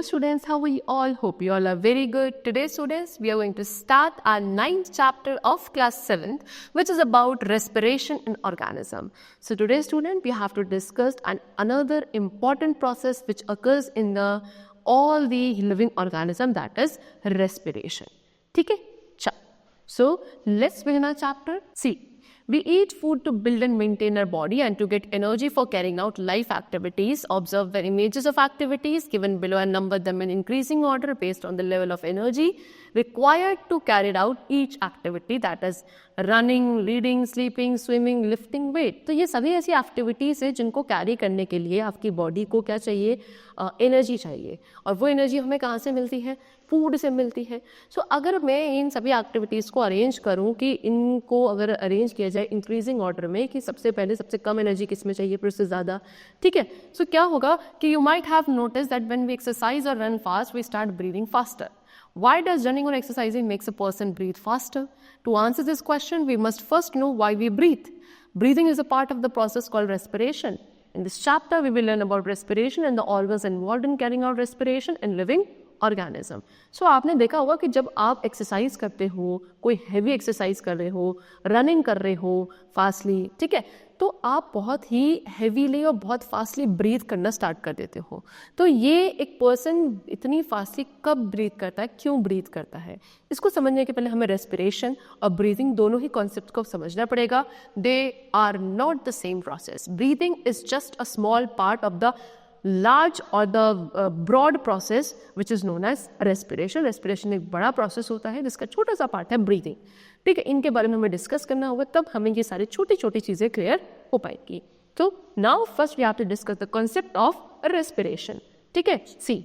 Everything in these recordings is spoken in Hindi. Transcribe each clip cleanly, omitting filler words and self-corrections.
students, how are you all? Hope you all are very good. Today students, we are going to start our 9th chapter of class 7th, which is about respiration in organism. So today student, we have to discuss another important process which occurs in all the living organism, that is respiration. Okay? So let's begin our chapter. See, we eat food to build and maintain our body and to get energy for carrying out life activities. Observe the images of activities given below and number them in increasing order based on the level of energy required to carry out each activity, that is running, reading, sleeping, swimming, lifting weight. तो ये सभी ऐसी एक्टिविटीज़ है जिनको कैरी करने के लिए आपकी बॉडी को क्या चाहिए, एनर्जी चाहिए, और वो एनर्जी हमें कहाँ से मिलती है, फूड से मिलती है. सो अगर मैं इन सभी एक्टिविटीज़ को अरेंज करूँ कि इनको अगर अरेंज किया जाए इंक्रीजिंग ऑर्डर में कि सबसे पहले सबसे कम एनर्जी किस में चाहिए फिर उससे ज़्यादा, ठीक है. सो क्या होगा कि you might have notice that when we exercise और run fast we start breathing faster. Why does running or exercising makes a person breathe faster? To answer this question, we must first know why we breathe. Breathing is a part of the process called respiration. In this chapter, we will learn about respiration and the organs involved in carrying out respiration in living organism. So आपने देखा होगा कि जब आप एक्सरसाइज करते हो, कोई हैवी एक्सरसाइज कर रहे हो, रनिंग कर रहे हो फास्टली, ठीक है, तो आप बहुत ही हैवीली और बहुत फास्टली ब्रीथ करना स्टार्ट कर देते हो. तो ये एक पर्सन इतनी फास्टली कब ब्रीथ करता है, क्यों ब्रीथ करता है, इसको समझने के पहले हमें रेस्पिरेशन और ब्रीथिंग दोनों ही कॉन्सेप्ट को समझना पड़ेगा. They are not the same process. Breathing is just a small part of the large or the broad process which is known as respiration. Respiration एक बड़ा process होता है जिसका छोटा सा पार्ट है breathing. ठीक है, इनके बारे में हमें डिस्कस करना होगा, तब हमें ये सारी छोटी छोटी चीज़ें क्लियर हो पाएंगी. तो now first we have to discuss the concept of respiration. ठीक है, see,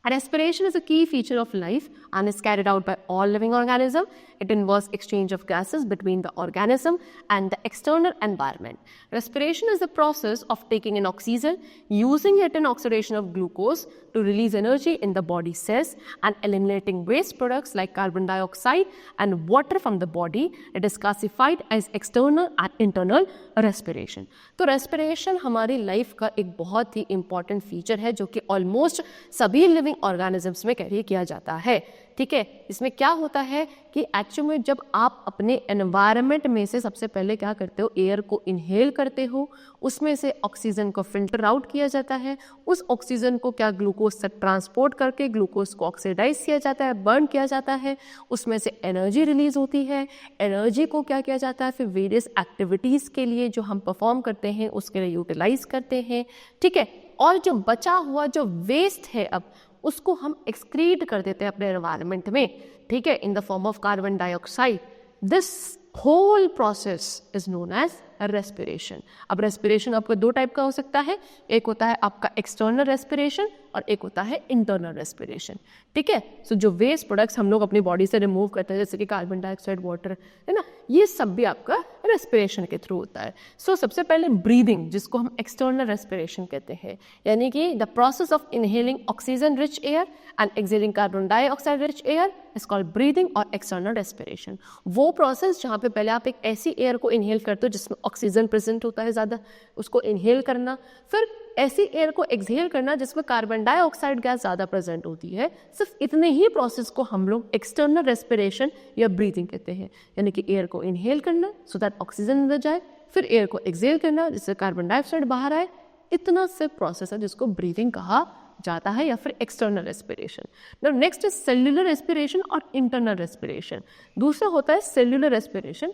respiration is a key feature of life and is carried out by all living organisms. It involves exchange of gases between the organism and the external environment. Respiration is the process of taking in oxygen, using it in oxidation of glucose to release energy in the body cells and eliminating waste products like carbon dioxide and water from the body. It is classified as external and internal respiration. तो respiration हमारी लाइफ का एक बहुत ही important feature है जो कि almost सभी living organisms में कैरी किया जाता है. ठीक है, इसमें क्या होता है कि एक्चुअली में जब आप अपने एनवायरनमेंट में से सबसे पहले क्या करते हो, एयर को इनहेल करते हो, उसमें से ऑक्सीजन को फिल्टर आउट किया जाता है, उस ऑक्सीजन को क्या ग्लूकोज से ट्रांसपोर्ट करके ग्लूकोज को ऑक्सीडाइज किया जाता है, बर्न किया जाता है, उसमें से एनर्जी रिलीज होती है. एनर्जी को क्या किया जाता है फिर वेरियस एक्टिविटीज़ के लिए जो हम परफॉर्म करते हैं उसके लिए यूटिलाइज करते हैं. ठीक है, और जो बचा हुआ जो वेस्ट है अब उसको हम एक्सक्रीट कर देते हैं अपने एनवायरनमेंट में, ठीक है, in the form of carbon dioxide. This whole process is known as respiration. अब रेस्पिरेशन आपका दो टाइप का हो सकता है, एक होता है आपका एक्सटर्नल रेस्पिरेशन और एक होता है इंटरनल रेस्पिरेशन. ठीक है, सो जो वेस्ट प्रोडक्ट्स हम लोग अपनी बॉडी से रिमूव करते हैं जैसे कि कार्बन डाइऑक्साइड, वाटर, है ना, ये सब भी आपका रेस्पिरेशन के थ्रू होता है. सो सबसे पहले ब्रीदिंग, जिसको हम एक्सटर्नल रेस्पिरेशन कहते हैं, यानी कि the process of inhaling oxygen rich air and exhaling carbon dioxide rich air is called breathing और एक्सटर्नल रेस्पिरेशन. वो प्रोसेस जहाँ पे पहले आप एक ऐसी एयर को इनहेल करते हो जिसमें ऑक्सीजन प्रेजेंट होता है ज़्यादा, उसको इनहेल करना, फिर ऐसी एयर को एक्सहेल करना जिसमें कार्बन डाइऑक्साइड गैस ज़्यादा प्रेजेंट होती है. सिर्फ इतने ही प्रोसेस को हम लोग एक्सटर्नल रेस्पिरेशन या ब्रीदिंग कहते हैं. यानी कि एयर को इनहेल करना सो दैट ऑक्सीजन अंदर जाए, फिर एयर को एक्सहेल करना जिससे कार्बन डाइऑक्साइड बाहर आए. इतना सिर्फ प्रोसेस है जिसको ब्रीदिंग कहा जाता है या फिर external respiration. Now next is cellular respiration और इंटरनल रेस्पिरेशन. दूसरा होता है सेल्यूलर रेस्पिरेशन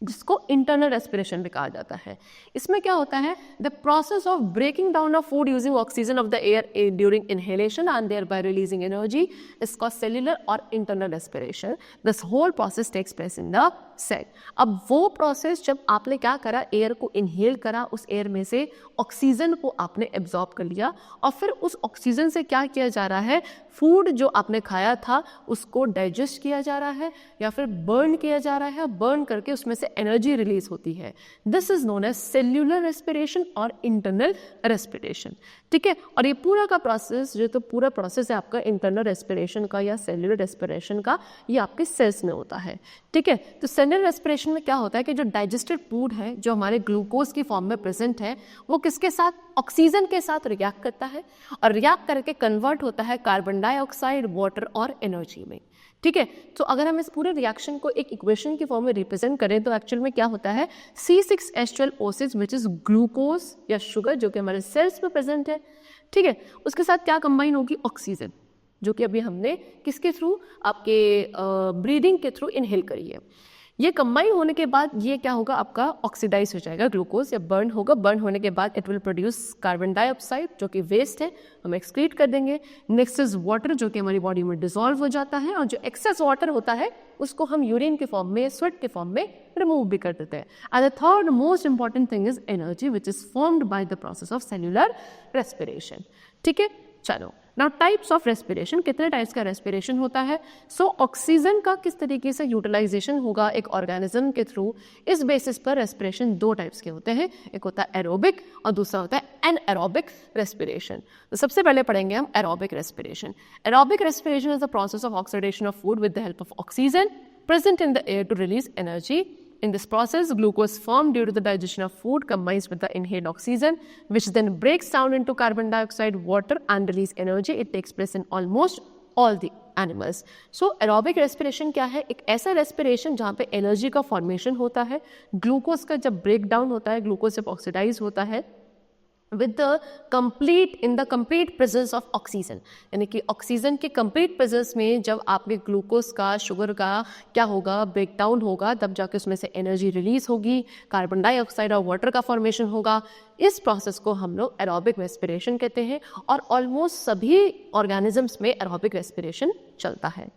जिसको इंटरनल रेस्पिरेशन भी कहा जाता है. इसमें क्या होता है, the process of breaking down of food using oxygen of the air during inhalation and thereby releasing energy is called cellular और internal respiration. This whole process takes place in the cell. अब वो प्रोसेस जब आपने क्या करा, एयर को इनहेल करा, उस एयर में से ऑक्सीजन को आपने एब्जॉर्ब कर लिया और फिर उस ऑक्सीजन से क्या किया जा रहा है, फूड जो आपने खाया था उसको डाइजेस्ट किया जा रहा है या फिर बर्न किया जा रहा है. बर्न करके उसमें से उससे एनर्जी रिलीज होती है। This is known as cellular respiration और इंटरनल रेस्पिरेशन। ठीक है, और ये पूरा का प्रोसेस जो तो पूरा प्रोसेस है आपका इंटरनल रेस्पिरेशन का या सेल्यूलर रेस्पिरेशन का, ये आपके सेल्स में होता है। ठीक है, तो सेल्यूलर रेस्पिरेशन में क्या होता है कि जो डाइजेस्टेड फूड है जो हमारे ग्लूकोज की फॉर्म में प्रेजेंट है वो किसके साथ, ऑक्सीजन के साथ रिएक्ट करता है और रिएक्ट करके कन्वर्ट होता है कार्बन डाइऑक्साइड, वाटर और एनर्जी में। ठीक है, तो अगर हम इस पूरे रिएक्शन को एक इक्वेशन की फॉर्म में रिप्रेजेंट करें तो एक्चुअल में क्या होता है, C6H12O6 विच इज ग्लूकोज या शुगर जो कि हमारे सेल्स में प्रेजेंट है। ठीक है, उसके साथ क्या कंबाइन होगी, ऑक्सीजन, जो कि अभी हमने किसके थ्रू, आपके ब्रीदिंग के थ्रू इनहेल करी है। ये कंबाइन होने के बाद ये क्या होगा, आपका ऑक्सीडाइज हो जाएगा ग्लूकोज या बर्न होगा। बर्न होने के बाद it will produce carbon dioxide जो कि वेस्ट है, हम एक्सक्रीट कर देंगे। नेक्स्ट इज वाटर जो कि हमारी बॉडी में डिसॉल्व हो जाता है और जो एक्सेस वाटर होता है उसको हम यूरिन के फॉर्म में, स्वेट के फॉर्म में रिमूव भी कर देते हैं। And the third most important thing is energy which is formed by the process of cellular respiration. ठीक है, चलो नाउ टाइप्स ऑफ रेस्पिरेशन, कितने टाइप्स का रेस्पिरेशन होता है। सो ऑक्सीजन का किस तरीके से यूटिलाइजेशन होगा एक ऑर्गेनिज्म के थ्रू, इस बेसिस पर रेस्पिरेशन दो टाइप्स के होते हैं, एक होता है एरोबिक और दूसरा होता है एनएरोबिक रेस्पिरेशन। तो सबसे पहले पढ़ेंगे हम aerobic respiration. Aerobic respiration is the process of oxidation of food with the help of oxygen present in the air to release energy. In this process, glucose formed due to the digestion of food combines with the inhaled oxygen, which then breaks down into carbon dioxide, water and release energy. It takes place in almost all the animals. So aerobic respiration क्या है, एक ऐसा respiration जहाँ पे energy का formation होता है, ग्लूकोज का जब ब्रेक डाउन होता है, ग्लूकोज जब ऑक्सीडाइज होता है with the complete presence of oxygen, यानी कि ऑक्सीजन के complete presence में जब आपके ग्लूकोज का, शुगर का क्या होगा, ब्रेक डाउन होगा, तब जाके उसमें से एनर्जी रिलीज होगी, कार्बन डाइऑक्साइड और वाटर का फॉर्मेशन होगा। इस प्रोसेस को हम लोग एरोबिक रेस्पिरेशन कहते हैं और ऑलमोस्ट सभी ऑर्गेनिजम्स में एरोबिक रेस्पिरेशन चलता है।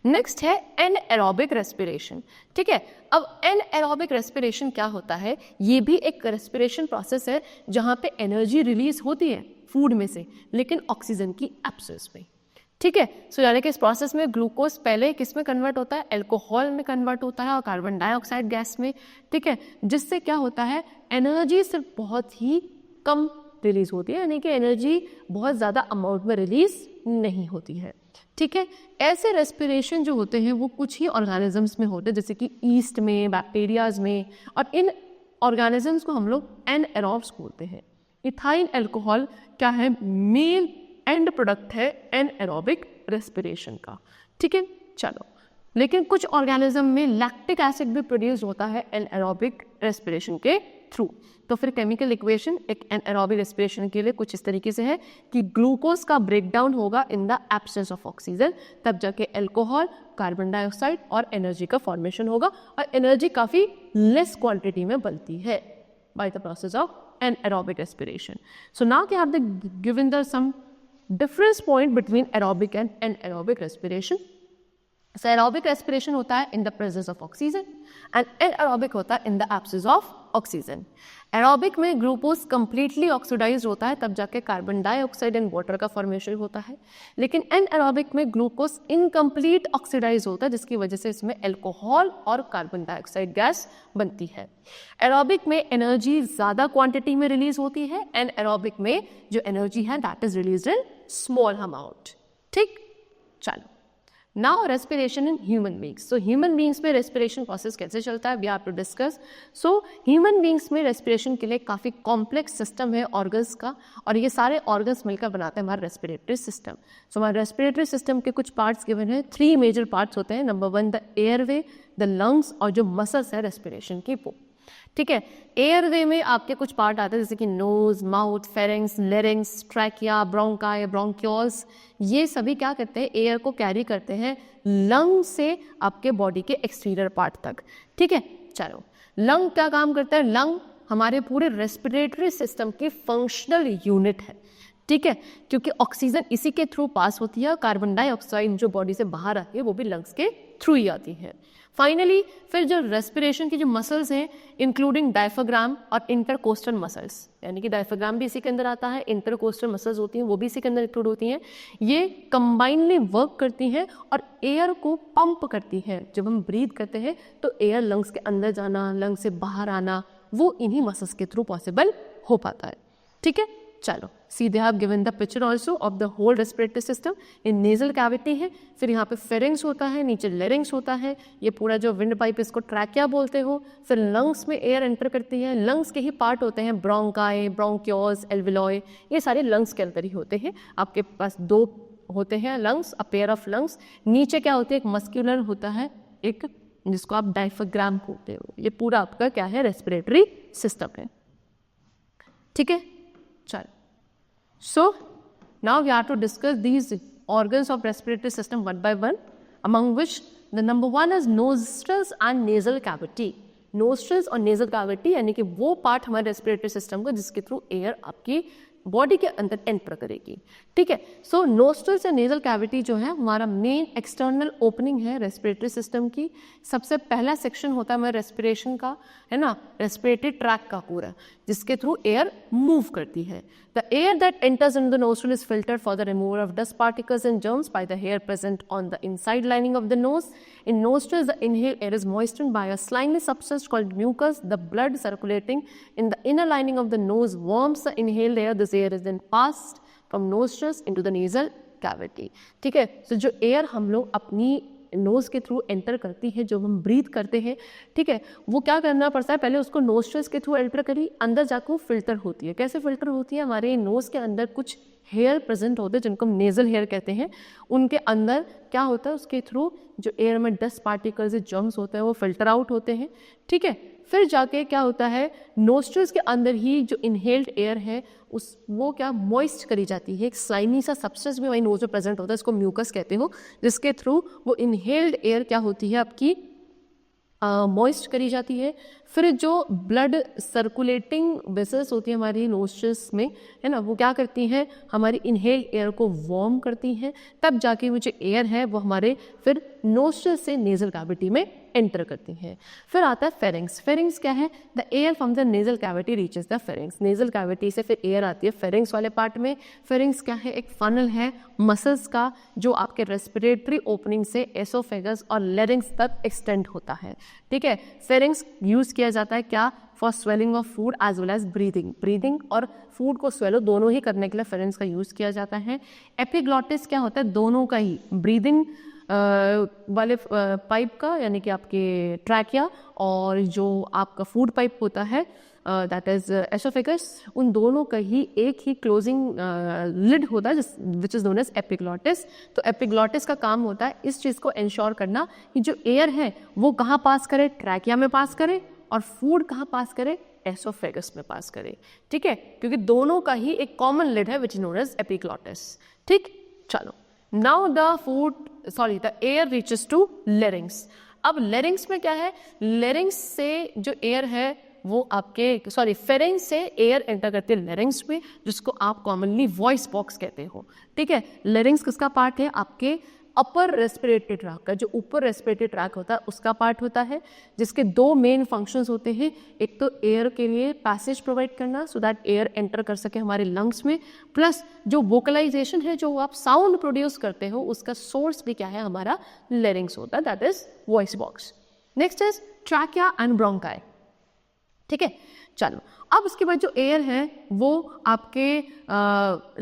नेक्स्ट है एनएरोबिक रेस्पिरेशन। ठीक है, अब एनएरोबिक रेस्पिरेशन क्या होता है, ये भी एक रेस्पिरेशन प्रोसेस है जहाँ पे एनर्जी रिलीज होती है फूड में से, लेकिन ऑक्सीजन की एब्सेंस में। ठीक है, सो यानी कि इस प्रोसेस में ग्लूकोज पहले किस में कन्वर्ट होता है, एल्कोहल में कन्वर्ट होता है और कार्बन डाइऑक्साइड गैस में। ठीक है, जिससे क्या होता है, एनर्जी सिर्फ बहुत ही कम रिलीज होती है, यानी कि एनर्जी बहुत ज़्यादा अमाउंट में रिलीज नहीं होती है। ठीक है, ऐसे रेस्पिरेशन जो होते हैं वो कुछ ही ऑर्गेनिजम्स में होते हैं, जैसे कि ईस्ट में, बैक्टीरियाज में, और इन ऑर्गेनिजम्स को हम लोग एनएरोब्स बोलते हैं। इथाइल अल्कोहल क्या है, मेन एंड प्रोडक्ट है एनएरोबिक रेस्पिरेशन का। ठीक है, चलो, लेकिन कुछ ऑर्गेनिज्म में लैक्टिक एसिड भी प्रोड्यूस होता है एनएरोबिक रेस्पिरेशन के थ्रू। तो फिर केमिकल इक्वेशन एक एनएरोबिक रेस्पिरेशन के लिए कुछ इस तरीके से है कि ग्लूकोज का ब्रेकडाउन होगा in the absence of oxygen, तब जाके अल्कोहल, कार्बन डाइऑक्साइड और एनर्जी का फॉर्मेशन होगा, और एनर्जी काफ़ी लेस क्वांटिटी में बनती है by the process of anaerobic respiration. So now we have given the some difference point between aerobic and anaerobic respiration. So aerobic respiration होता है in the presence of oxygen and anaerobic होता है in the absence of oxygen. Aerobic में ग्लूकोज कंप्लीटली ऑक्सीडाइज होता है, तब जाके कार्बन डाइऑक्साइड एंड वाटर का फॉर्मेशन होता है। लेकिन एनएरोबिक में ग्लूकोज इनकम्प्लीट ऑक्सीडाइज होता है, जिसकी वजह से इसमें अल्कोहल और कार्बन डाइऑक्साइड गैस बनती है। एरोबिक में एनर्जी ज़्यादा क्वांटिटी में रिलीज होती है, एनएरोबिक में जो एनर्जी है that is release in small amount. ठीक, चलो now respiration in human beings. So human beings में रेस्पिरेशन प्रोसेस कैसे चलता है, we have to discuss. So human beings में रेस्पिरेशन के लिए काफ़ी कॉम्प्लेक्स सिस्टम है ऑर्गन्स का, और ये सारे ऑर्गन्स मिलकर बनाते हैं हमारा रेस्पिरेटरी सिस्टम। सो हमारे रेस्पिरेटरी सिस्टम के कुछ पार्ट्स गिवन है, 3 मेजर पार्ट्स होते हैं। Number 1 the airway, the lungs और जो मसल्स है रेस्पिरेशन की वो। ठीक है, एयरवे में आपके कुछ पार्ट आते हैं जैसे कि nose, mouth, pharynx, larynx, trachea, bronchi, bronchioles, ये सभी क्या करते हैं, एयर को कैरी करते हैं लंग से आपके बॉडी के एक्सटीरियर पार्ट तक। ठीक है, चलो, लंग क्या काम करता है, लंग हमारे पूरे रेस्पिरेटरी सिस्टम की फंक्शनल यूनिट है। ठीक है, क्योंकि ऑक्सीजन इसी के थ्रू पास होती है और कार्बन डाइऑक्साइड जो बॉडी से बाहर आती है वो भी लंग्स के थ्रू ही आती है। फाइनली फिर जो रेस्पिरेशन की जो मसल्स हैं इंक्लूडिंग डायफ्राम और इंटरकोस्टल मसल्स, यानी कि डायफ्राम भी इसी के अंदर आता है, इंटरकोस्टल मसल्स होती हैं वो भी इसी के अंदर इंक्लूड होती हैं, ये कंबाइनली वर्क करती हैं और एयर को पंप करती हैं। जब हम ब्रीथ करते हैं तो एयर लंग्स के अंदर जाना, लंग्स से बाहर आना, वो इन्हीं मसल्स के थ्रू पॉसिबल हो पाता है। ठीक है, चलो see they have given the picture also of the whole respiratory system. In nasal cavity है, फिर यहाँ पे फेरिंग्स होता है, नीचे लेरिंग्स होता है, ये पूरा जो विंड पाइप इसको ट्रैकिया बोलते हो। फिर लंग्स में एयर एंटर करती है, लंग्स के ही पार्ट होते हैं ब्रोंकाई, ब्रोंक्योल्स, एल्विलॉय, ये सारे लंग्स के अंदर ही होते हैं। आपके पास दो होते हैं lungs, a pair of lungs. नीचे क्या होती है, एक मस्क्यूलर होता है, एक जिसको आप डायफ्राम बोलते हो। ये पूरा आपका क्या है, रेस्पिरेटरी सिस्टम है। ठीक है, चलो so now we have to discuss these organs of respiratory system one by one, among which the number one is nostrils and nasal cavity. nostrils और nasal cavity यानी कि वो पार्ट हमारे रेस्पिरेटरी सिस्टम का जिसके थ्रू एयर आपकी बॉडी के अंदर एंटर करेगी। ठीक है, सो नोस्ट्रल्स या नेजल कैविटी जो है हमारा मेन एक्सटर्नल ओपनिंग है रेस्पिरेटरी सिस्टम की। सबसे पहला सेक्शन होता है हमारे रेस्पिरेशन का, है ना, रेस्पिरेटरी ट्रैक का पूरा, जिसके थ्रू एयर मूव करती है। The air that enters in the nostril is filtered for the removal of dust particles and germs by the hair present on the inside lining of the nose. In nostrils the inhaled air is moistened by a slimy substance called mucus. The blood circulating in the inner lining of the nose warms the inhaled air. This air is then passed from nostrils into the nasal cavity. ठीक है, so जो एयर हम लोग अपनी नोज के थ्रू एंटर करती है, जो हम ब्रीथ करते हैं, ठीक है, वो क्या करना पड़ता है, पहले उसको नोस्ट्रल्स के थ्रू एंटर करी, अंदर जाकर वो फिल्टर होती है। कैसे फिल्टर होती है, हमारे नोज के अंदर कुछ हेयर प्रेजेंट होते हैं जिनको हम नेजल हेयर कहते हैं। उनके अंदर क्या होता है, उसके थ्रू जो एयर में डस्ट पार्टिकल्स, जर्म्स होते हैं वो फिल्टर आउट होते हैं। ठीक है, फिर जाके क्या होता है, नोस्ट्रल्स के अंदर ही जो इनहेल्ड एयर है उस वो क्या मॉइस्ट करी जाती है। एक स्लाइमी सा सब्सटेंस भी वही नोज में प्रेजेंट होता है, इसको म्यूकस कहते हो, जिसके थ्रू वो इनहेल्ड एयर क्या होती है आपकी मॉइस्ट करी जाती है। फिर जो ब्लड सर्कुलेटिंग वेसल्स होती है हमारी नोस्ट्रल्स में, है ना, वो क्या करती हैं, हमारी इनहेल एयर को वार्म करती हैं, तब जाके वो जो एयर है वो हमारे फिर नोस्ट्रल से नेजल कैविटी में एंटर करती हैं। फिर आता है फेरिंग्स। फेरिंग्स क्या है, the air from the nasal cavity reaches the pharynx. Nasal cavity से फिर एयर आती है फेरिंग्स वाले पार्ट में। फेरिंग्स क्या है, एक फनल है मसल्स का जो आपके रेस्पिरेटरी ओपनिंग से एसोफेगस और लेरिंग्स तक एक्सटेंड होता है। ठीक है, फेरिंग्स यूज किया जाता है क्या, for swallowing of food as well as breathing. Breathing और फूड को स्वेलो दोनों ही करने के लिए फेरिंग्स का यूज किया जाता है। एपिग्लॉटिस क्या होता है, दोनों का ही, ब्रीदिंग वाले पाइप का यानी कि आपके ट्रैकिया और जो आपका फूड पाइप होता है दैट इज एसोफेगस, उन दोनों का ही एक ही क्लोजिंग लिड होता है which is known as epiglottis. तो एपिग्लॉटिस का काम होता है इस चीज़ को इंश्योर करना कि जो एयर है वो कहाँ पास करे, ट्रैकिया में पास करे, और फूड कहाँ पास करे, एसोफेगस में पास करे। ठीक है, क्योंकि दोनों का ही एक कॉमन लिड है which is known as epiglottis. ठीक, चलो now the air reaches to larynx. अब लेरिंग्स में क्या है, लेरिंग्स से जो एयर है वो आपके फेरिंग्स से एयर एंटर करती है लेरिंग्स में, जिसको आप कॉमनली वॉइस बॉक्स कहते हो। ठीक है, लेरिंग्स किसका पार्ट है, आपके अपर रेस्पिरेटरी ट्रैक का, जो ऊपर रेस्पिरेटरी ट्रैक होता है उसका पार्ट होता है, जिसके दो मेन फंक्शंस होते हैं। एक तो एयर के लिए पैसेज प्रोवाइड करना सो दैट एयर एंटर कर सके हमारे लंग्स में, प्लस जो वोकलाइजेशन है, जो आप साउंड प्रोड्यूस करते हो, उसका सोर्स भी क्या है, हमारा लेरिंग्स होता है, that is voice box. Next is trachea and bronchi. ठीक है, चलो अब उसके बाद जो एयर है वो आपके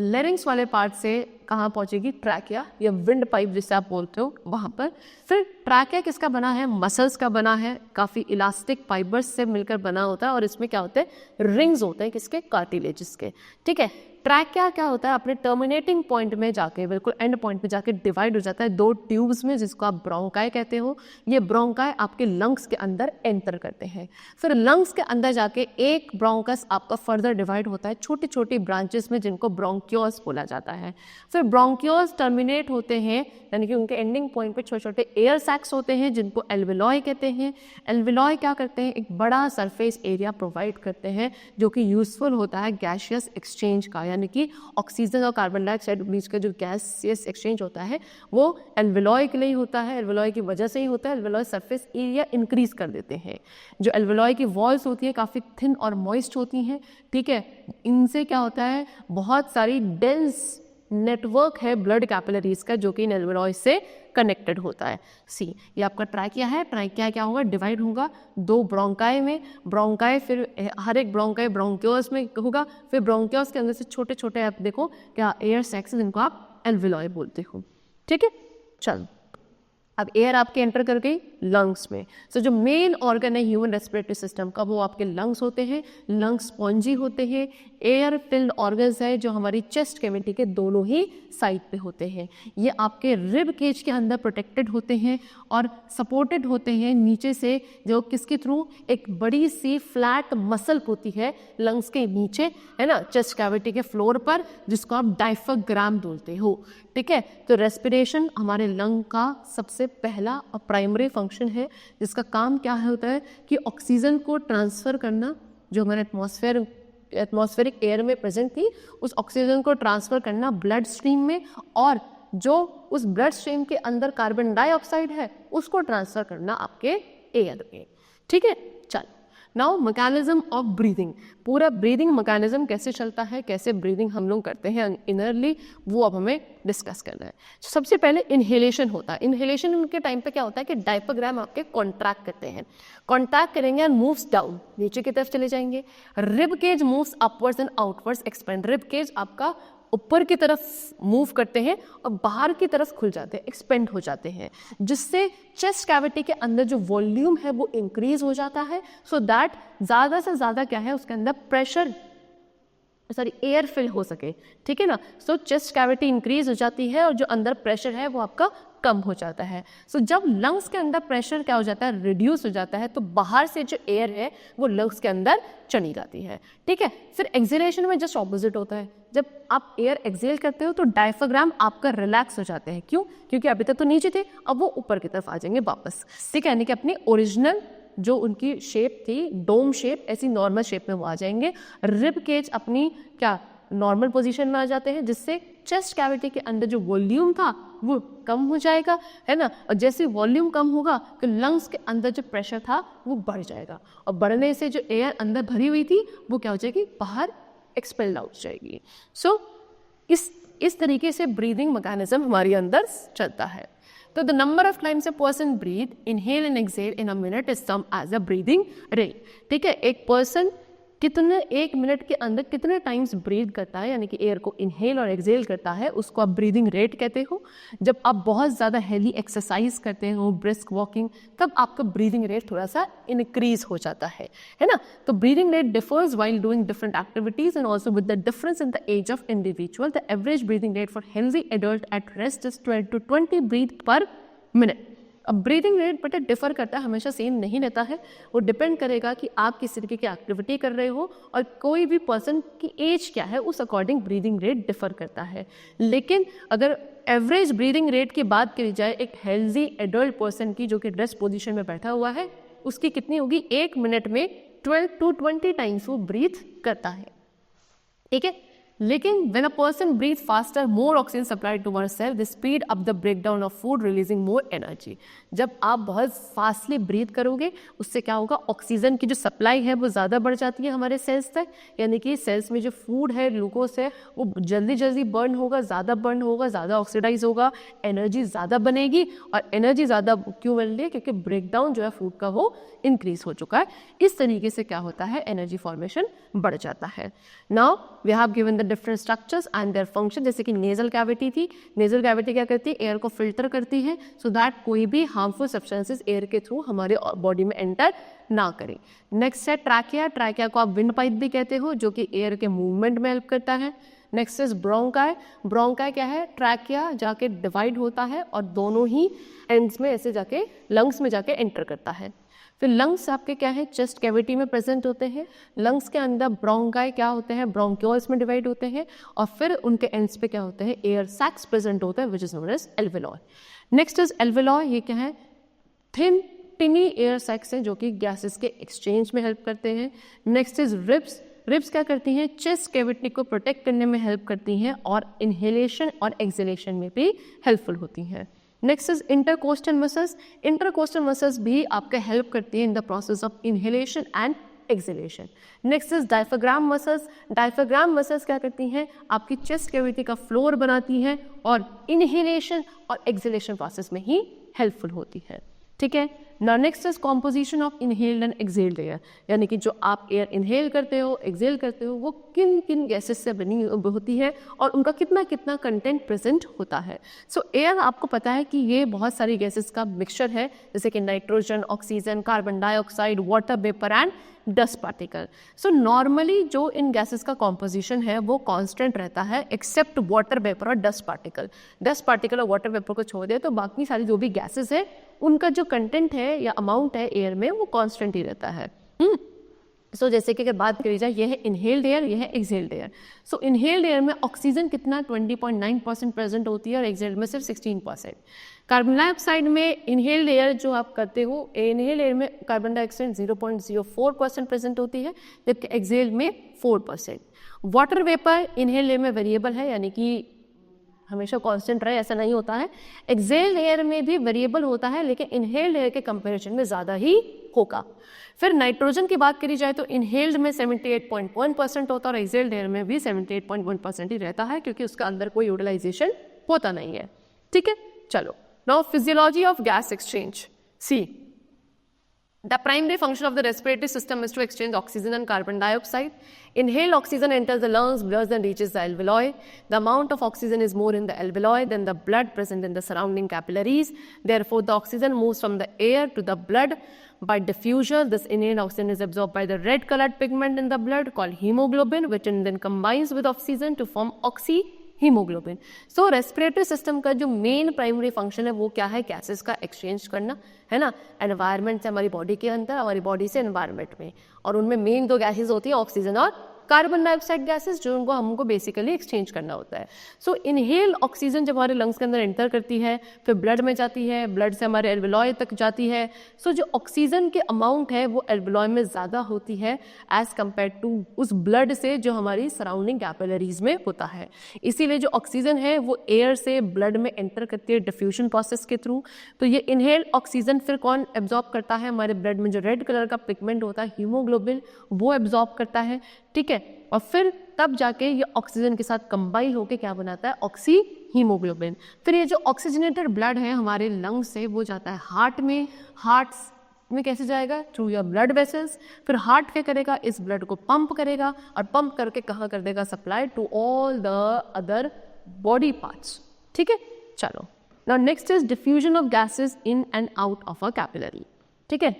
लेरिंग्स वाले पार्ट से कहाँ पहुँचेगी, ट्रैकिया या विंड पाइप जिसे आप बोलते हो वहाँ पर। फिर ट्रैकिया किसका बना है, मसल्स का बना है, काफ़ी इलास्टिक फाइबर्स से मिलकर बना होता है, और इसमें क्या होते हैं, रिंग्स होते हैं किसके, कार्टिलेजेस के। ठीक है, ट्रैकिया क्या होता है, अपने टर्मिनेटिंग पॉइंट में जाके, बिल्कुल एंड पॉइंट में जाके डिवाइड हो जाता है दो ट्यूब्स में, जिसको आप ब्रोंकाई कहते हो। ये ब्रोंकाई आपके लंग्स के अंदर एंटर करते हैं। फिर लंग्स के अंदर जाके एक ब्रोंकस आपका फर्दर डिवाइड होता है छोटी छोटी ब्रांचेस में, जिनको ब्रोंक्यूल्स बोला जाता है। फिर ब्रोंक्यूल्स टर्मिनेट होते हैं, यानी कि उनके एंडिंग पॉइंट पे छोटे छोटे एयर सैक्स होते हैं, जिनको एल्विलॉय कहते हैं। एल्विलॉय क्या करते हैं, एक बड़ा सरफेस एरिया प्रोवाइड करते हैं, जो कि यूजफुल होता है गैसियस एक्सचेंज का यानी कि ऑक्सीजन और कार्बन डाइऑक्साइड बीच का जो गैसियस एक्सचेंज होता है वो एल्वेलॉय के लिए होता है। एल्वेलॉय की वजह से ही होता है। एल्वेलॉय सरफेस एरिया इंक्रीज कर देते हैं। जो एल्वेलॉय की वॉल्स होती है काफ़ी थिन और मॉइस्ट होती हैं, ठीक है। इनसे क्या होता है, बहुत सारी डेंस नेटवर्क है ब्लड कैपिलरीज का जो कि इन एल्वेलॉय से कनेक्टेड होता है। सी, ये आपका ट्रैकिया है। ट्रैकिया क्या होगा, डिवाइड होगा दो ब्रोंकाई में। ब्रोंकाई फिर हर एक ब्रोंकाई ब्रोंक्योस में होगा, फिर ब्रोंक्योस के अंदर से छोटे छोटे आप देखो क्या एयर सैक्स, जिनको आप एल्वेलॉय बोलते हो, ठीक है। चलो, अब एयर आपके एंटर कर गई लंग्स में। सो जो मेन ऑर्गन है ह्यूमन रेस्पिरेटरी सिस्टम का वो आपके लंग्स होते हैं। लंग्स स्पॉन्जी होते हैं। एयर फिल्ड ऑर्गन्स है जो हमारी चेस्ट कैविटी के दोनों ही साइड पे होते हैं। ये आपके रिब केज के अंदर प्रोटेक्टेड होते हैं और सपोर्टेड होते हैं नीचे से, जो किसके थ्रू, एक बड़ी सी फ्लैट मसल होती है लंग्स के नीचे, है ना, चेस्ट कैविटी के फ्लोर पर, जिसको आप डायफ्राम बोलते हो, ठीक है। तो रेस्पिरेशन हमारे लंग का सबसे पहला और प्राइमरी फंक्शन है, जिसका काम क्या होता है कि ऑक्सीजन को ट्रांसफ़र करना, जो हमारे एटमॉस्फेरिक एयर में प्रेजेंट थी उस ऑक्सीजन को ट्रांसफ़र करना ब्लड स्ट्रीम में, और जो उस ब्लड स्ट्रीम के अंदर कार्बन डाइऑक्साइड है उसको ट्रांसफ़र करना आपके एयर में, ठीक है। चलो, नाउ मैकेनिज्म ऑफ ब्रीदिंग। पूरा ब्रीदिंग मैकेनिज्म कैसे चलता है, कैसे ब्रीदिंग हम लोग करते हैं इनरली, वो अब हमें डिस्कस करना है। सबसे पहले इनहेलेशन होता है। इनहेलेशन उनके टाइम पे क्या होता है कि डायफ्राम आपके कॉन्ट्रैक्ट करते हैं, कॉन्ट्रैक्ट करेंगे एंड मूव्स डाउन, नीचे की तरफ चले जाएंगे। Rib cage moves upwards and outwards expand. Rib cage आपका ऊपर की तरफ मूव करते हैं और बाहर की तरफ खुल जाते हैं, एक्सपेंड हो जाते हैं, जिससे चेस्ट कैविटी के अंदर जो वॉल्यूम है वो इंक्रीज हो जाता है, सो दैट ज़्यादा से ज़्यादा क्या है उसके अंदर प्रेशर, सॉरी, एयर फिल हो सके, ठीक है ना। सो चेस्ट कैविटी इंक्रीज हो जाती है और जो अंदर प्रेशर है वो आपका कम हो जाता है। सो जब लंग्स के अंदर प्रेशर क्या हो जाता है, रिड्यूस हो जाता है, तो बाहर से जो एयर है वो लंग्स के अंदर चली जाती है, ठीक है। फिर एक्सेलेशन में जस्ट ऑपोजिट होता है। जब आप एयर एक्सेल करते हो तो डायफ्राम आपका रिलैक्स हो जाते हैं। क्यों? क्योंकि अभी तक तो नीचे थे, अब वो ऊपर की तरफ आ जाएंगे वापस, ठीक है, यानी कि अपनी ओरिजिनल जो उनकी शेप थी, डोम शेप, ऐसी नॉर्मल शेप में वो आ जाएंगे। रिब केज अपनी क्या नॉर्मल पोजीशन में आ जाते हैं, जिससे चेस्ट कैविटी के अंदर जो वॉल्यूम था वो कम हो जाएगा, है ना। और जैसे वॉल्यूम कम होगा तो लंग्स के अंदर जो प्रेशर था वो बढ़ जाएगा, और बढ़ने से जो एयर अंदर भरी हुई थी वो क्या हो जाएगी, बाहर एक्सपेल्ड आउट जाएगी। सो इस तरीके से ब्रीदिंग मैकेनिज्म हमारे अंदर चलता है। तो the number of times a person breathe, inhale and exhale in a minute is some as a breathing rate, ठीक है। एक पर्सन कितने एक मिनट के अंदर कितने टाइम्स ब्रीथ करता है, यानी कि एयर को इनहेल और एक्सहेल करता है, उसको आप ब्रीदिंग रेट कहते हो। जब आप बहुत ज़्यादा हेवी एक्सरसाइज करते हो, ब्रिस्क वॉकिंग, तब आपका ब्रीदिंग रेट थोड़ा सा इंक्रीज हो जाता है ना। तो breathing rate differs while doing different activities and also with the difference in the age of individual. The average breathing rate for healthy adult at rest is 12 to 20 breath per minute. अब ब्रीदिंग रेट बट डिफर करता है, हमेशा सेम नहीं रहता है। वो डिपेंड करेगा कि आप किस तरीके की एक्टिविटी कर रहे हो और कोई भी पर्सन की एज क्या है, उस अकॉर्डिंग ब्रीदिंग रेट डिफर करता है। लेकिन अगर एवरेज ब्रीदिंग रेट की बात करी जाए एक हेल्दी एडल्ट पर्सन की, जो कि रेस्ट पोजीशन में बैठा हुआ है, उसकी कितनी होगी, 1 मिनट में 12 to 20 टाइम्स वो ब्रीथ करता है, ठीक है। लेकिन when a person breathes faster, more oxygen supplied to oneself, they speed up the breakdown of food, releasing more energy. जब आप बहुत फास्टली ब्रीथ करोगे उससे क्या होगा, ऑक्सीजन की जो सप्लाई है वो ज़्यादा बढ़ जाती है हमारे सेल्स तक, यानी कि सेल्स में जो फूड है, ग्लूकोज है, वो जल्दी जल्दी बर्न होगा, ज़्यादा बर्न होगा, ज़्यादा ऑक्सीडाइज होगा, एनर्जी ज़्यादा बनेगी। और एनर्जी ज़्यादा क्यों बन रही है, क्योंकि ब्रेकडाउन जो है फूड का वो इंक्रीज हो चुका है। इस तरीके से क्या होता है, एनर्जी फॉर्मेशन बढ़ जाता है। Now we have given the different structures and their function. जैसे कि नेजल कैविटी थी, नेजल कैविटी क्या करती है, एयर को फिल्टर करती है सो दैट कोई भी हार्मफुल सब्सटेंसेस एयर के थ्रू हमारे बॉडी में एंटर ना करें। नेक्स्ट है ट्रैकिया। ट्रैकिया को आप विंड पाइप भी कहते हो, जो कि एयर के मूवमेंट में हेल्प करता है। Next is bronchi. ब्रोंकाई क्या है, ट्रैकिया जाके डिवाइड होता है और दोनों ही एंड्स में ऐसे जाके लंग्स में जाके एंटर करता है। फिर लंग्स आपके क्या है, चेस्ट कैविटी में प्रेजेंट होते हैं। लंग्स के अंदर ब्रोंकाई क्या होते हैं, ब्रोंक्यूल्स में डिवाइड होते हैं, और फिर उनके एंड्स पे क्या होते हैं, एयर सैक्स प्रेजेंट होते हैं, which is known as alveoli. Next is alveoli. ये क्या है, टिनी एयर सैक्स हैं जो कि गैसेस के एक्सचेंज में हेल्प करते हैं। Next is ribs. रिब्स क्या करती हैं, चेस्ट कैविटी को प्रोटेक्ट करने में हेल्प करती हैं और इनहेलेशन और एक्सहेलेशन में भी हेल्पफुल होती हैं। Next is intercostal muscles. Intercostal muscles भी आपका हेल्प करती हैं in the process of inhalation and exhalation. Next is diaphragm muscles. Diaphragm muscles क्या करती हैं, आपकी चेस्ट कैविटी का फ्लोर बनाती हैं और इनहेलेशन और एक्सहेलेशन प्रोसेस में ही हेल्पफुल होती है। ठीक है, now next is composition of inhaled and exhaled air, यानी कि जो आप एयर इनहेल करते हो, एक्सहेल करते हो, वो किन किन गैसेस से बनी होती है और उनका कितना कितना कंटेंट प्रेजेंट होता है। सो एयर आपको पता है कि ये बहुत सारी गैसेस का मिक्सचर है, जैसे कि nitrogen, oxygen, carbon dioxide, water vapour and dust particle. So normally जो इन गैसेस का कॉम्पोजिशन है वो कांस्टेंट रहता है एक्सेप्ट वाटर वेपर और डस्ट पार्टिकल। डस्ट पार्टिकल और वाटर वेपर को छोड़ दे तो बाकी सारी जो भी गैसेस है उनका जो कंटेंट है या अमाउंट है एयर में वो कांस्टेंट ही रहता है। सो जैसे कि अगर बात करी जाए, ये है इनहेल्ड एयर, ये है एक्सहेल्ड एयर। सो इनहेल्ड एयर में ऑक्सीजन कितना 20.9% प्रेजेंट होती है और एक्सहेल्ड में सिर्फ 16%। कार्बन डाइऑक्साइड में इनहेल्ड एयर जो आप करते हो, इनहेल्ड एयर में कार्बन डाइऑक्साइड 0.04% प्रेजेंट होती है, जबकि एक्सहेल्ड में 4%। वाटर वेपर इनहेल्ड एयर में वेरिएबल है, यानी कि हमेशा कांस्टेंट रहे ऐसा नहीं होता है। एक्सहेल्ड एयर में भी वेरिएबल होता है, लेकिन इनहेल्ड एयर के कंपैरिजन में ज़्यादा ही होगा। फिर नाइट्रोजन की बात करी जाए तो इनहेल्ड में 78.1% होता है और एक्सहेल्ड एयर में भी 78.1% ही रहता है, क्योंकि उसका अंदर कोई यूटिलाइजेशन होता नहीं है। ठीक है, चलो now physiology of gas exchange. See the primary function of the respiratory system is to exchange oxygen and carbon dioxide. Inhaled oxygen enters the lungs, blood, and reaches the alveoli. The amount of oxygen is more in the alveoli than the blood present in the surrounding capillaries. Therefore, the oxygen moves from the air to the blood by diffusion. This inhaled oxygen is absorbed by the red colored pigment in the blood called hemoglobin, which then combines with oxygen to form haemoglobin. So respiratory system का जो मेन प्राइमरी फंक्शन है वो क्या है, गैसेस का एक्सचेंज करना है ना, एनवायरनमेंट से हमारी बॉडी के अंदर, हमारी बॉडी से एनवायरनमेंट में। और उनमें मेन दो गैसेस होती हैं, ऑक्सीजन और कार्बन डाइऑक्साइड गैसेस, जो उनको हमको बेसिकली एक्सचेंज करना होता है। सो इनहेल ऑक्सीजन जब हमारे लंग्स के अंदर एंटर करती है, फिर ब्लड में जाती है, ब्लड से हमारे एल्वेलॉय तक जाती है। सो जो ऑक्सीजन के अमाउंट है वो एल्वेलॉय में ज़्यादा होती है एज कम्पेयर टू उस ब्लड से जो हमारी सराउंडिंग कैपिलरीज में होता है। इसीलिए जो ऑक्सीजन है वो एयर से ब्लड में एंटर करती है डिफ्यूजन प्रोसेस के थ्रू। तो ये इनहेल ऑक्सीजन फिर कौन एब्जॉर्ब करता है, हमारे ब्लड में जो रेड कलर का पिगमेंट होता है हीमोग्लोबिन, वो एब्जॉर्ब करता है। ठीक है, और फिर तब जाके ये ऑक्सीजन के साथ कंबाइन होके क्या बनाता है, ऑक्सी हीमोग्लोबिन। फिर ये जो ऑक्सीजनेटेड ब्लड है हमारे लंग से वो जाता है हार्ट में। हार्ट में कैसे जाएगा, थ्रू योर ब्लड वेसल्स। फिर हार्ट क्या करेगा, इस ब्लड को पंप करेगा और पंप करके कहाँ कर देगा, supply to all the other body parts. ठीक है, चलो now next is diffusion of gases in and out of a capillary. ठीक है,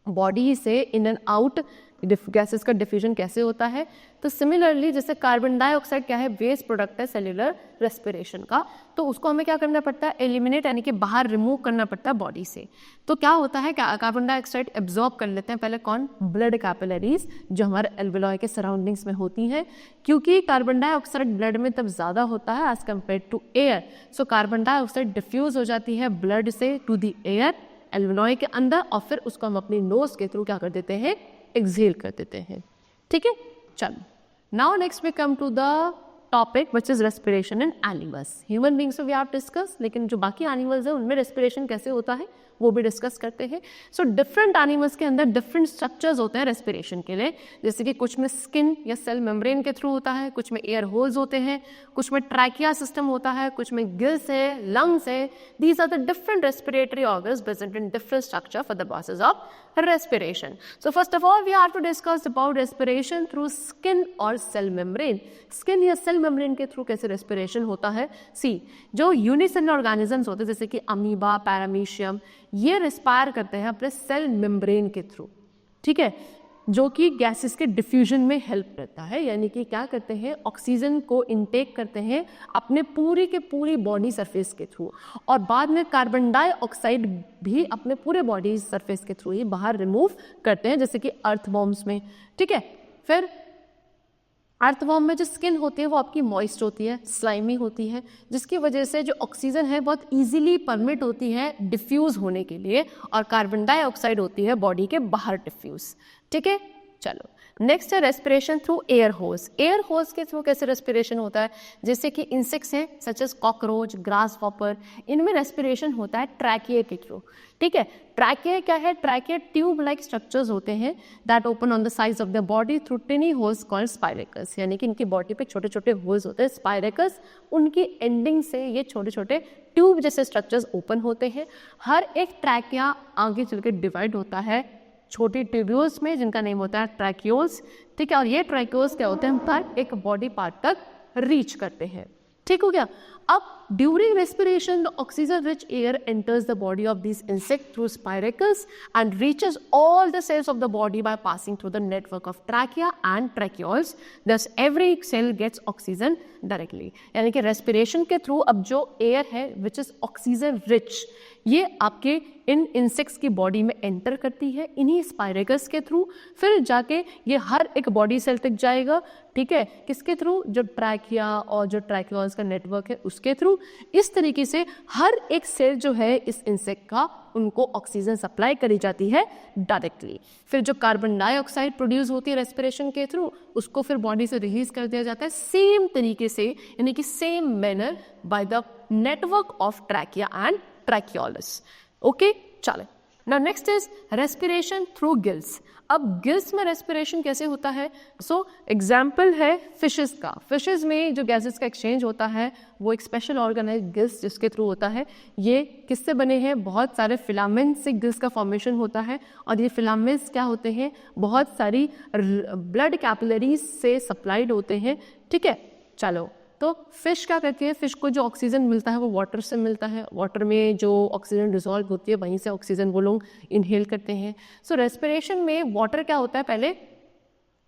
बॉडी से इन एंड आउट गैसेस का डिफ्यूजन कैसे होता है, तो सिमिलरली जैसे कार्बन डाइऑक्साइड क्या है, वेस्ट प्रोडक्ट है सेल्यूलर रेस्पिरेशन का, तो उसको हमें क्या करना पड़ता है, एलिमिनेट यानी कि बाहर रिमूव करना पड़ता है बॉडी से। तो क्या होता है, कार्बन डाइऑक्साइड एब्जॉर्ब कर लेते हैं पहले कौन, ब्लड कैपिलरीज जो हमारे एल्वेलॉय के सराउंडिंग्स में होती हैं, क्योंकि कार्बन डाइऑक्साइड ब्लड में तब ज़्यादा होता है as compare to air. So carbon dioxide diffuse हो जाती है ब्लड से टू द एयर एल्वेलॉय के अंदर, और फिर उसको हम अपनी नोज के थ्रू क्या कर देते हैं, एक्सहेल कर देते हैं। ठीक है, चलो now next we come to the topic which is respiration in animals. Human beings we have discuss, लेकिन जो बाकी एनिमल्स है उनमें रेस्पिरेशन कैसे होता है वो भी डिस्कस करते हैं। सो डिफरेंट एनिमल्स के अंदर डिफरेंट स्ट्रक्चर्स होते हैं रेस्पिरेशन के लिए, जैसे कि कुछ में स्किन या सेल मेम्ब्रेन के थ्रू होता है, कुछ में एयर होल्स होते हैं, कुछ में ट्रैकिया सिस्टम होता है, कुछ में गिल्स है, लंग्स है। These are the different respiratory organs present in different structure for the process of respiration. So first of all we have to discuss about respiration through skin और cell membrane. Skin या cell membrane के थ्रू कैसे respiration होता है। सी जो यूनिसेलुलर ऑर्गेनिजम्स होते हैं जैसे कि अमीबा, पैरामीशियम, ये रिस्पायर करते हैं अपने सेल मेम्ब्रेन के थ्रू। ठीक है, जो कि गैसेस के डिफ्यूजन में हेल्प करता है, यानी कि क्या करते हैं, ऑक्सीजन को इनटेक करते हैं अपने पूरी के पूरी बॉडी सरफेस के थ्रू, और बाद में कार्बन डाइऑक्साइड भी अपने पूरे बॉडी सरफेस के थ्रू ही बाहर रिमूव करते हैं, जैसे कि अर्थवॉर्म्स में। ठीक है, फिर अर्थवॉर्म में जो स्किन होती है वो आपकी मॉइस्ट होती है, स्लाइमी होती है, जिसकी वजह से जो ऑक्सीजन है बहुत इजीली परमिट होती है डिफ्यूज होने के लिए, और कार्बन डाइऑक्साइड होती है बॉडी के बाहर डिफ्यूज। ठीक है, चलो नेक्स्ट है रेस्पिरेशन थ्रू एयर होस। एयर होस के थ्रू कैसे रेस्पिरेशन होता है, जैसे कि इंसेक्ट्स हैं such as cockroach, grasshopper, इनमें रेस्पिरेशन होता है ट्रैकिया के थ्रू। ठीक है, ट्रैकिया क्या है, ट्रैकिया ट्यूब लाइक स्ट्रक्चर्स होते हैं that open on the sides of the body through tiny holes called spiracles, यानी कि इनकी बॉडी पे छोटे छोटे होल्स होते हैं स्पाइरेकस, उनकी एंडिंग से ये छोटे छोटे ट्यूब जैसे स्ट्रक्चर्स ओपन होते हैं। हर एक ट्रैकिया आगे चल के डिवाइड होता है छोटी ट्यूब्यूल्स में जिनका नेम होता है ट्रैक्यूल्स। ठीक है, और ये ट्रैक्यूल्स क्या होते हैं, पर एक बॉडी पार्ट तक रीच करते हैं। ठीक हो गया। अब during respiration the oxygen rich air enters the body of this insect through spiracles and reaches all the cells of the body by passing through the network of trachea and tracheoles, thus every cell gets oxygen directly. यानी कि रेस्पिरेशन के थ्रू अब जो एयर है विच इज ऑक्सीजन रिच, ये आपके इन इंसेक्ट्स की बॉडी में एंटर करती है इन्हीं स्पाइरेकस के थ्रू, फिर जाके ये हर एक बॉडी सेल तक जाएगा। ठीक है, किसके थ्रू, जो ट्रैकिया और जो ट्रैक्यूल्स का नेटवर्क है उसके थ्रू। इस तरीके से हर एक सेल जो है इस इंसेक्ट का, उनको ऑक्सीजन सप्लाई करी जाती है डायरेक्टली। फिर जो कार्बन डाइऑक्साइड प्रोड्यूस होती है रेस्पिरेशन के थ्रू, उसको फिर बॉडी से रिलीज कर दिया जाता है सेम तरीके से, यानी कि same manner by the network of trachea and tracheoles. Okay, चले। Now next is respiration through gills. अब गिल्स में रेस्पिरेशन कैसे होता है, सो एग्जाम्पल है फिशेस का। फिशेस में जो गैसेस का एक्सचेंज होता है वो एक स्पेशल ऑर्गन है गिल्स जिसके थ्रू होता है। ये किससे बने हैं, बहुत सारे फिलामेंट्स से गिल्स का फॉर्मेशन होता है, और ये फिलामेंट्स क्या होते हैं, बहुत सारी ब्लड कैपिलरीज से सप्लाइड होते हैं। ठीक है, चलो। तो फिश क्या करती है, फिश को जो ऑक्सीजन मिलता है वो वाटर से मिलता है, वाटर में जो ऑक्सीजन डिसॉल्व होती है वहीं से ऑक्सीजन वो लोग इनहेल करते हैं। सो रेस्पिरेशन में वाटर क्या होता है, पहले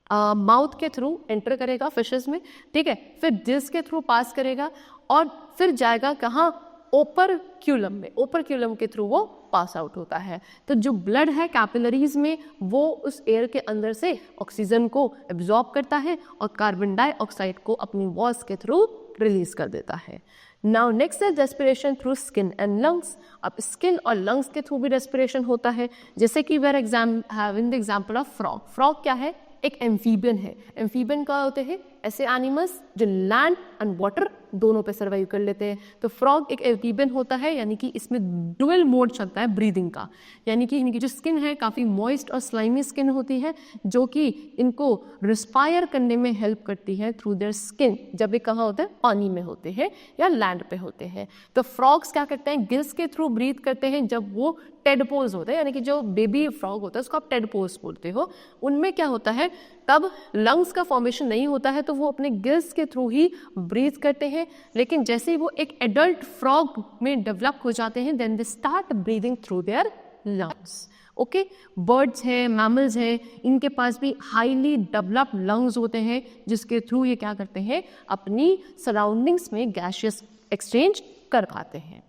माउथ के थ्रू एंटर करेगा फिशेस में। ठीक है, फिर गिल्स के थ्रू पास करेगा और फिर जाएगा कहाँ, ओपरक्यूलम में। ओपरक्यूलम के थ्रू वो पास आउट होता है। तो जो ब्लड है कैपिलरीज में वो उस एयर के अंदर से ऑक्सीजन को एब्जॉर्ब करता है और कार्बन डाइऑक्साइड को अपनी वॉल्स के थ्रू रिलीज कर देता है। नाउ नेक्स्ट है respiration through skin and lungs. अब स्किन और लंग्स के थ्रू भी रेस्पिरेशन होता है, जैसे कि we are having the example of frog. Frog क्या है, एक एम्फीबियन है। एम्फीबियन क्या होते हैं, ऐसे एनिमल्स जो लैंड एंड वाटर दोनों पे सर्वाइव कर लेते हैं। तो फ्रॉग एक एम्फीबियन होता है, यानी कि इसमें डुअल मोड चलता है ब्रीदिंग का, यानी कि इनकी जो स्किन है काफ़ी मॉइस्ट और स्लाइमी स्किन होती है जो कि इनको रिस्पायर करने में हेल्प करती है थ्रू देयर स्किन, जब ये कहाँ होते हैं, पानी में होते हैं या लैंड पे होते हैं। तो फ्रॉग्स क्या करते हैं, गिल्स के थ्रू ब्रीथ करते हैं जब वो टेडपोल्स होते हैं, यानी कि जो बेबी फ्रॉग होता है उसको आप टेडपोल्स बोलते हो। उनमें क्या होता है, तब लंग्स का फॉर्मेशन नहीं होता है तो वो अपने गिल्स के थ्रू ही ब्रीथ करते हैं। लेकिन जैसे ही वो एक एडल्ट फ्रॉग में डेवलप हो जाते हैं then they start breathing through their lungs. Okay, birds हैं, मैमल्स हैं, इनके पास भी हाईली डेवलप्ड लंग्स होते हैं जिसके थ्रू ये क्या करते हैं, अपनी सराउंडिंग्स में गैसियस एक्सचेंज कर पाते हैं।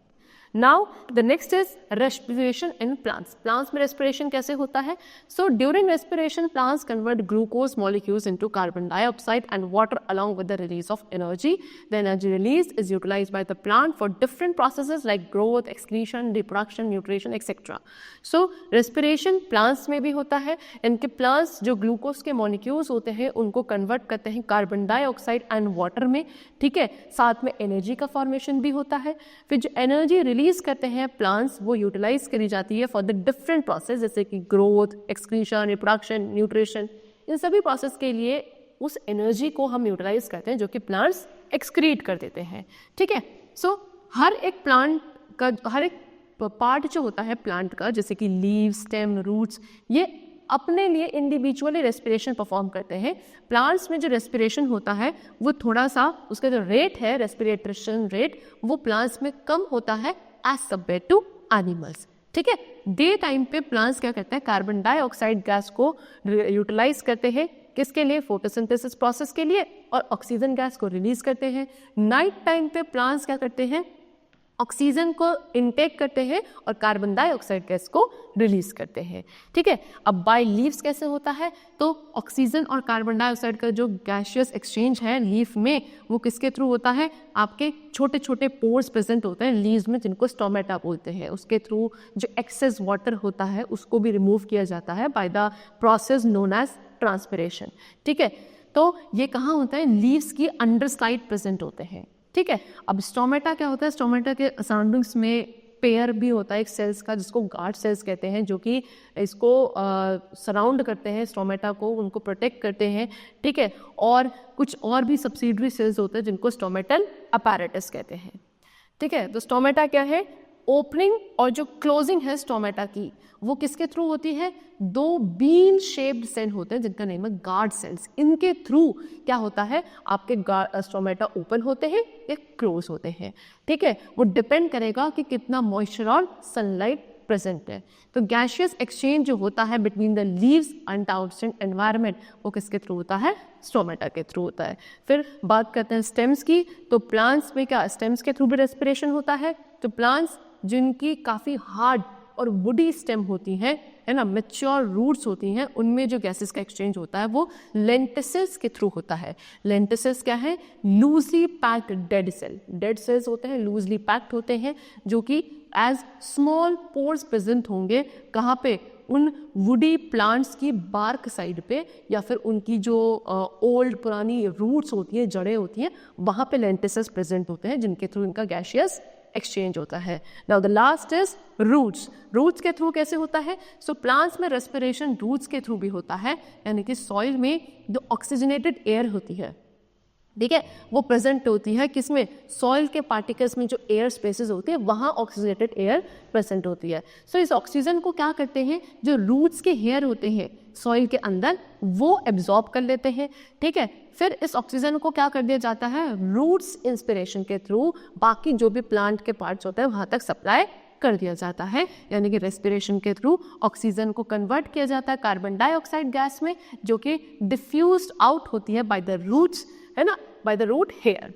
Now the next is respiration in plants. Plants में रेस्पिरेशन कैसे होता है, so during respiration plants convert glucose molecules into carbon dioxide and water along with the release of energy. The energy released is utilized by the plant for different processes like growth, excretion, reproduction, nutrition, etc. So respiration plants में भी होता है। इनके plants जो ग्लूकोज के मॉलिक्यूल्स होते हैं उनको कन्वर्ट करते हैं कार्बन डाइऑक्साइड एंड वाटर में। ठीक है, साथ में एनर्जी का फॉर्मेशन भी होता है। फिर जो एनर्जी रिलीज करते हैं प्लांट्स वो यूटिलाइज करी जाती है फॉर द डिफरेंट प्रोसेस, जैसे कि ग्रोथ, एक्सक्रीशन, रिप्रोडक्शन, न्यूट्रिशन। इन सभी प्रोसेस के लिए उस एनर्जी को हम यूटिलाइज करते हैं जो कि प्लांट्स एक्सक्रीट कर देते हैं। ठीक है, सो हर एक प्लांट का हर एक पार्ट जो होता है प्लांट का, जैसे कि लीव, स्टेम, रूट्स, ये अपने लिए इंडिविजुअली रेस्पिरेशन परफॉर्म करते हैं। प्लांट्स में जो रेस्पिरेशन होता है वो थोड़ा सा, उसका जो रेट है रेस्पिरेशन रेट, वो प्लांट्स में कम होता है एज कम्पेयर टू एनिमल्स। ठीक है, डे टाइम पे प्लांट्स क्या करते हैं, कार्बन डाइऑक्साइड गैस को यूटिलाइज करते हैं, किसके लिए, फोटोसिंथेसिस प्रोसेस के लिए, और ऑक्सीजन गैस को रिलीज करते हैं। नाइट टाइम पे प्लांट्स क्या करते हैं, ऑक्सीजन को इनटेक करते हैं और कार्बन डाइऑक्साइड गैस को रिलीज करते हैं। ठीक है, अब बाय लीव्स कैसे होता है, तो ऑक्सीजन और कार्बन डाइऑक्साइड का जो गैसियस एक्सचेंज है लीफ में वो किसके थ्रू होता है, आपके छोटे छोटे पोर्स प्रेजेंट होते हैं लीव्स में जिनको स्टोमेटा बोलते हैं, उसके थ्रू जो एक्सेस वाटर होता है उसको भी रिमूव किया जाता है by the process known as transpiration, ठीक है। तो ये कहाँ होता है, लीव्स की अंडर साइड प्रेजेंट होते हैं, ठीक है। अब स्टोमेटा क्या होता है, स्टोमेटा के सराउंडिंग्स में पेयर भी होता है एक सेल्स का, जिसको गार्ड सेल्स कहते हैं, जो कि इसको सराउंड करते हैं, स्टोमेटा को, उनको प्रोटेक्ट करते हैं, ठीक है। और कुछ और भी सब्सिडरी सेल्स होते हैं जिनको स्टोमेटल अपैरेटस कहते हैं, ठीक है। तो स्टोमेटा क्या है, ओपनिंग और जो क्लोजिंग है स्टोमेटा की, वो किसके थ्रू होती है, दो बीन शेप्ड सेल होते हैं जिनका नेम है गार्ड सेल्स। इनके थ्रू क्या होता है, आपके स्टोमेटा ओपन होते हैं या क्लोज होते हैं, ठीक है। वो डिपेंड करेगा कि कितना मॉइस्चर और सनलाइट प्रेजेंट है। तो गैशियस एक्सचेंज जो होता है between the leaves and downstream environment, वो किसके थ्रू होता है, स्टोमेटा के थ्रू होता है। फिर बात करते हैं स्टेम्स की, तो प्लांट्स में क्या स्टेम्स के थ्रू भी रेस्पिरेशन होता है। तो प्लांट्स जिनकी काफ़ी हार्ड और वुडी स्टेम होती हैं, है ना, मैच्योर रूट्स होती हैं, उनमें जो गैसेस का एक्सचेंज होता है वो लेंटिसेल्स के थ्रू होता है। लेंटिसेल्स क्या है, loosely packed dead cell, dead cells होते हैं, लूजली पैक्ड होते हैं, जो कि एज स्मॉल पोर्स प्रेजेंट होंगे, कहाँ पे, उन वुडी प्लांट्स की बार्क साइड पे, या फिर उनकी जो ओल्ड पुरानी रूट्स होती हैं, जड़ें होती हैं, वहाँ पे लेंटिसेल्स प्रेजेंट होते हैं, जिनके थ्रू इनका गैशियस एक्सचेंज होता है। Now the last is roots. Roots के थ्रू कैसे होता है, सो प्लांट्स में रेस्पिरेशन रूट्स के थ्रू भी होता है, यानी कि सॉइल में जो ऑक्सीजनेटेड एयर होती है, ठीक है, वो प्रेजेंट होती है किसमें, सॉइल के पार्टिकल्स में जो एयर स्पेसेस होती है, वहाँ ऑक्सीजनेटेड एयर प्रेजेंट होती है। सो इस ऑक्सीजन को क्या करते हैं, जो रूट्स के हेयर होते हैं सॉइल के अंदर, वो एब्जॉर्ब कर लेते हैं, ठीक है। फिर इस ऑक्सीजन को क्या कर दिया जाता है, रूट्स इंस्पिरेशन के थ्रू बाकी जो भी प्लांट के पार्ट्स होते हैं वहाँ तक सप्लाई कर दिया जाता है, यानी कि रेस्पिरेशन के थ्रू ऑक्सीजन को कन्वर्ट किया जाता है कार्बन डाइऑक्साइड गैस में, जो कि डिफ्यूज्ड आउट होती है बाय द रूट्स, है ना, by the root hair.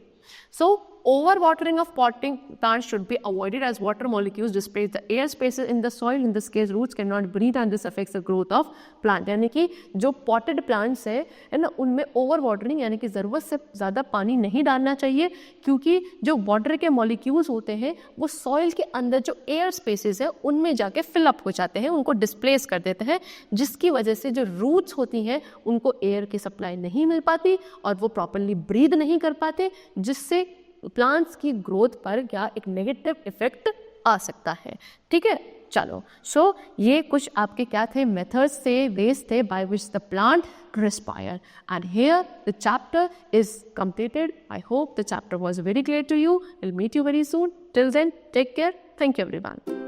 So overwatering of potting plants should be avoided as water molecules displace the air spaces in the soil. In this case roots cannot breathe and this affects the growth of plant. यानी कि जो potted plants है ना, उनमें ओवर वाटरिंग यानी कि ज़रूरत से ज़्यादा पानी नहीं डालना चाहिए, क्योंकि जो वाटर के मॉलिक्यूल्स होते हैं वो सॉइल के अंदर जो एयर स्पेसेस है उनमें जाके फिलअप हो जाते हैं, उनको डिस्प्लेस कर देते हैं, जिसकी वजह से जो रूट्स होती हैं उनको एयर की सप्लाई नहीं मिल पाती और वो प्रॉपरली ब्रीद नहीं कर पाते, जिससे प्लांट्स की ग्रोथ पर क्या एक नेगेटिव इफेक्ट आ सकता है, ठीक है। चलो, सो ये कुछ आपके क्या थे, मेथड्स थे, वेज थे by which the plant respire, and here the chapter is completed. I hope the chapter was very clear to you. We'll meet you very soon. Till then, take care. Thank you everyone.